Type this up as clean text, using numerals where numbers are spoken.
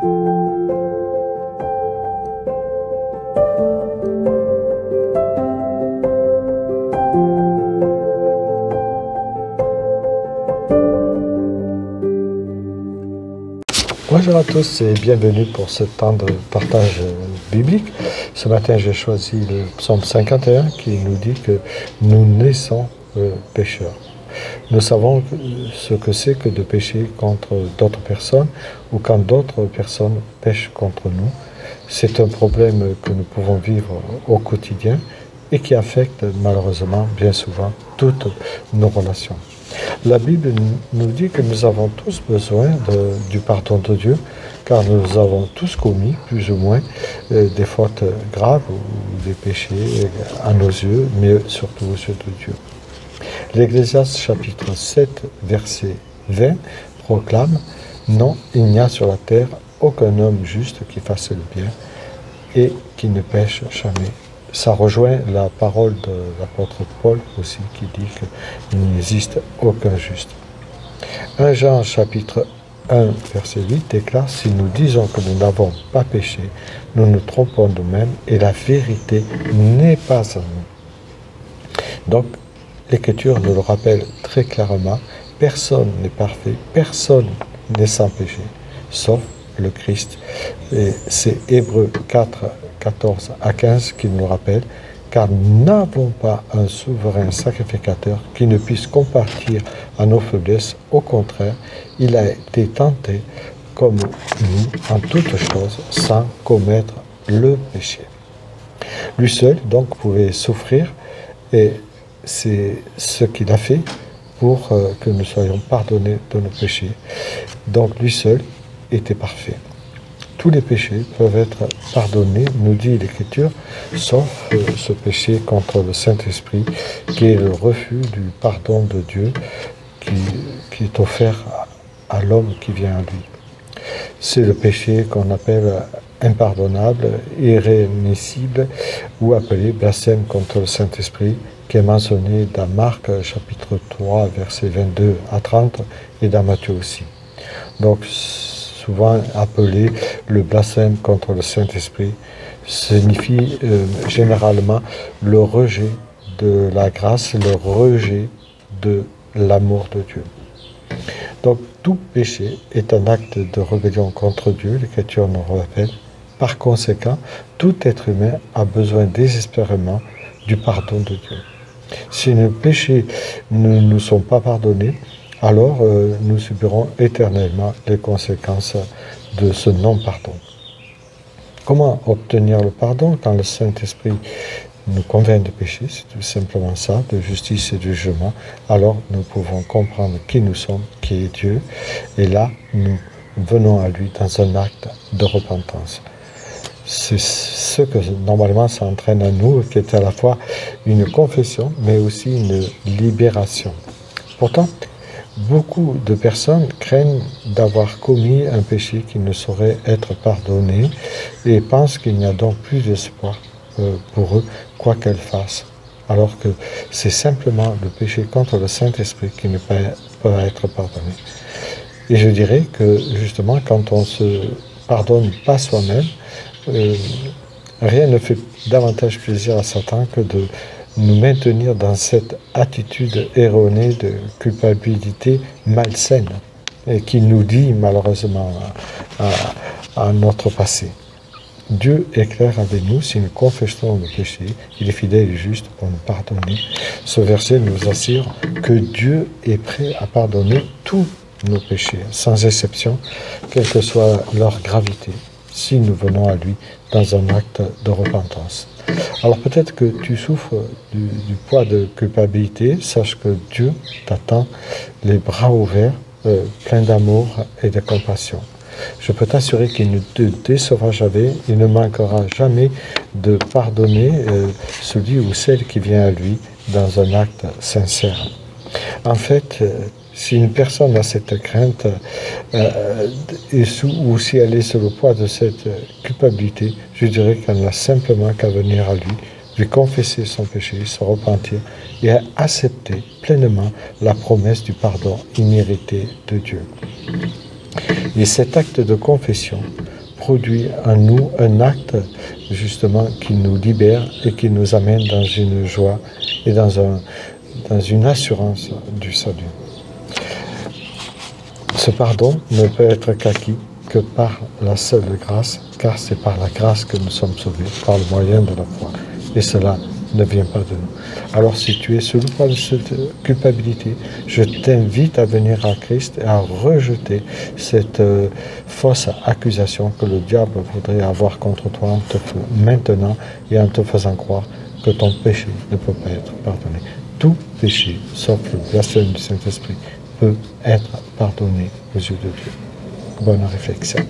Bonjour à tous et bienvenue pour ce temps de partage biblique. Ce matin, j'ai choisi le psaume 51 qui nous dit que nous naissons pécheurs. Nous savons ce que c'est que de pécher contre d'autres personnes ou quand d'autres personnes pêchent contre nous. C'est un problème que nous pouvons vivre au quotidien et qui affecte malheureusement bien souvent toutes nos relations. La Bible nous dit que nous avons tous besoin du pardon de Dieu, car nous avons tous commis, plus ou moins, des fautes graves ou des péchés à nos yeux, mais surtout aux yeux de Dieu. L'Ecclésiaste chapitre 7, verset 20 proclame « Non, il n'y a sur la terre aucun homme juste qui fasse le bien et qui ne pêche jamais. » Ça rejoint la parole de l'apôtre Paul aussi qui dit qu'il n'existe aucun juste. 1 Jean chapitre 1 verset 8 déclare « Si nous disons que nous n'avons pas péché, nous nous trompons nous-mêmes et la vérité n'est pas en nous. » Donc l'Écriture nous le rappelle très clairement, personne n'est parfait, personne n'est sans péché, sauf le Christ. Et c'est Hébreux 4, 14 à 15 qui nous rappelle, car nous n'avons pas un souverain sacrificateur qui ne puisse compatir à nos faiblesses. Au contraire, il a été tenté comme nous en toutes choses sans commettre le péché. Lui seul donc pouvait souffrir et c'est ce qu'il a fait pour que nous soyons pardonnés de nos péchés. Donc lui seul était parfait. Tous les péchés peuvent être pardonnés, nous dit l'Écriture, sauf ce péché contre le Saint-Esprit, qui est le refus du pardon de Dieu qui est offert à l'homme qui vient à lui. C'est le péché qu'on appelle impardonnable, irrémissible, ou appelé blasphème contre le Saint-Esprit, qui est mentionné dans Marc chapitre 3, versets 22 à 30, et dans Matthieu aussi. Donc, souvent appelé le blasphème contre le Saint-Esprit, signifie généralement le rejet de la grâce, le rejet de l'amour de Dieu. Donc tout péché est un acte de rébellion contre Dieu, l'Écriture nous rappelle. Par conséquent, tout être humain a besoin désespérément du pardon de Dieu. Si nos péchés ne nous sont pas pardonnés, alors nous subirons éternellement les conséquences de ce non-pardon. Comment obtenir le pardon quand le Saint-Esprit nous convainc de péché? C'est tout simplement ça, de justice et de jugement. Alors nous pouvons comprendre qui nous sommes, qui est Dieu, et là nous venons à lui dans un acte de repentance. C'est ce que normalement ça entraîne à nous, qui est à la fois une confession, mais aussi une libération. Pourtant, beaucoup de personnes craignent d'avoir commis un péché qui ne saurait être pardonné et pensent qu'il n'y a donc plus d'espoir pour eux, quoi qu'elles fassent. Alors que c'est simplement le péché contre le Saint-Esprit qui ne peut être pardonné. Et je dirais que justement, quand on ne se pardonne pas soi-même, rien ne fait davantage plaisir à Satan que de nous maintenir dans cette attitude erronée de culpabilité malsaine et qui nous lie malheureusement à notre passé. Dieu est clair avec nous, si nous confessons nos péchés, il est fidèle et juste pour nous pardonner. Ce verset nous assure que Dieu est prêt à pardonner tous nos péchés, sans exception, quelle que soit leur gravité, si nous venons à lui dans un acte de repentance. Alors peut-être que tu souffres du poids de culpabilité, sache que Dieu t'attend les bras ouverts, plein d'amour et de compassion. Je peux t'assurer qu'il ne te décevra jamais, il ne manquera jamais de pardonner celui ou celle qui vient à lui dans un acte sincère. En fait, si une personne a cette crainte ou si elle est sous le poids de cette culpabilité, je dirais qu'elle n'a simplement qu'à venir à lui confesser son péché, se repentir et à accepter pleinement la promesse du pardon immérité de Dieu. Et cet acte de confession produit en nous un acte justement qui nous libère et qui nous amène dans une joie et dans une assurance du salut. Ce pardon ne peut être qu'acquis que par la seule grâce, car c'est par la grâce que nous sommes sauvés, par le moyen de la foi. Et cela ne vient pas de nous. Alors si tu es sous le poids de cette culpabilité, je t'invite à venir à Christ et à rejeter cette fausse accusation que le diable voudrait avoir contre toi maintenant et en te faisant croire que ton péché ne peut pas être pardonné. Tout péché, sauf le blasphème du Saint-Esprit, peut être pardonné aux yeux de Dieu. Bonne réflexion.